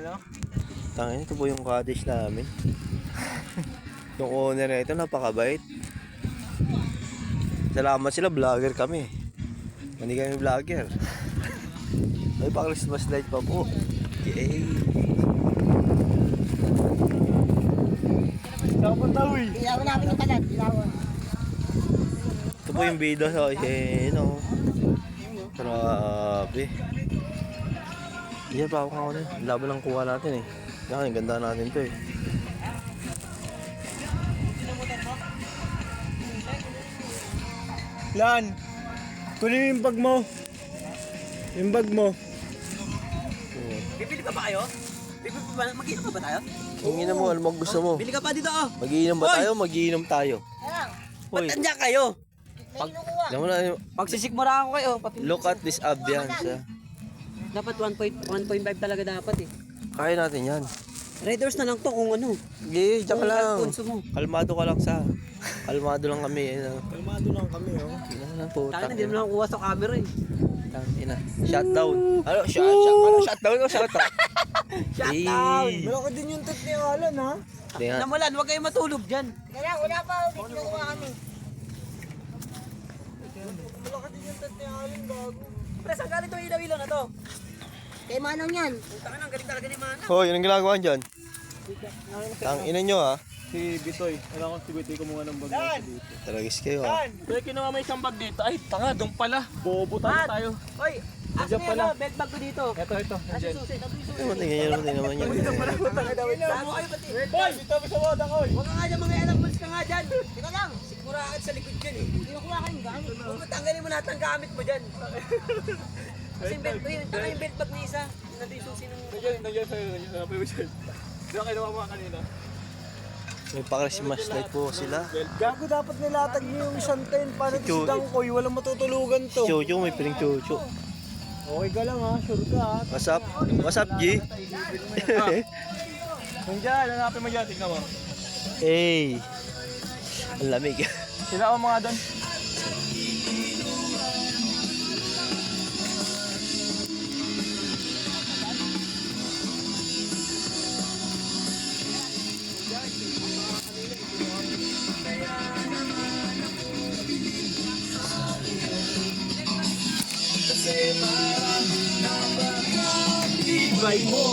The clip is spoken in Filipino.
Ano? Tangin, ito po yung cottage namin. Yung owner na ito, napakabait. Salamat sila, vlogger kami. Hindi kami vlogger. Ay, pa Christmas light pa po. Yay! Dapat daw eh. Ilawan namin yung kalat. Ilawan. Ito po yung bida sa no. Grabe. Yan pa ako nga ulit. Laban lang kuha natin eh. Yan, ganda natin to eh. Lan, kunin yung bag mo. Yung bag mo. Bibili pa ba kayo? Bibili pa ba? Mag-inom pa ba tayo? Hingin na mo, alam mo gusto mo. Bili ka pa dito oh. Magiinom ba tayo? Magiinom tayo. Hoy, Ba't andyan kayo? alam mo na, Pagsisikmura ko kayo. look at this ambiance. Dapat 1.5 talaga dapat eh. Kaya natin yan. Raiders na lang to kung ano. Sige, diyan ka lang. Alfonso mo. Kalmado ka lang sa. Kalmado lang kami. Kalmado lang kami oh. Ina na po. Tayo na, hindi mo lang kuha sa camera eh. Ina. Shutdown. Ano? Shutdown o shutdown? Shutdown! Malaki din yung tat ni Alan ha. Hindi nga. Namulan, huwag kayong matulog dyan. Wala pa. Kinukuha kami. Malaki din yung tat ni Alan, bago. Pre, saan galing itong ilaw-ilaw na to? Kay Manong yan. Putang ina, ang galing talaga ni Mana. Hoy, anong ginagawa dyan? Ang ina nyo ha. Si Bitoy. Alam ko si Bitoy kumuha ng bag mo dito. Talagis kayo ha. Kaya kinuha may isang bag dito. Ay, tanga, doon pala. Bobo tayo. Hoy, asan Nandiyan pala. yung belt bag ko dito? Ito. Asan Nandiyan. susi? Asan yung susi? Ay, matingin nyo naman naman yun. Damo kayo pati. Boy, dito sa wadang oy. Huwag ka nga dyan mga anak, malis ka nga dyan. Ikaw lang. Sigmuraan sa likod dyan eh. Kinukuha kayong gamit. Huwag mo tanggalin mo lahat ng gamit mo dyan. Kasi yung belt, yung belt bag ni isa. Nandito yung susi ng... Nandiyan sa'yo. Diba kinuha mo kanina? May pa-Christmas light po sila. Gago dapat nilatag niyo yung isang tent. Paano Si Chu- si Dangkoy? Walang matutulugan to. Chuchu, may piling chuchu. Okay ka lang ha. Sure ka ha. What's up? What's up, G? Nandiyan, hanapin mo dyan. Tingnan mo. Hey! Ang lamig. Sila ako mga doon. Ibay mo.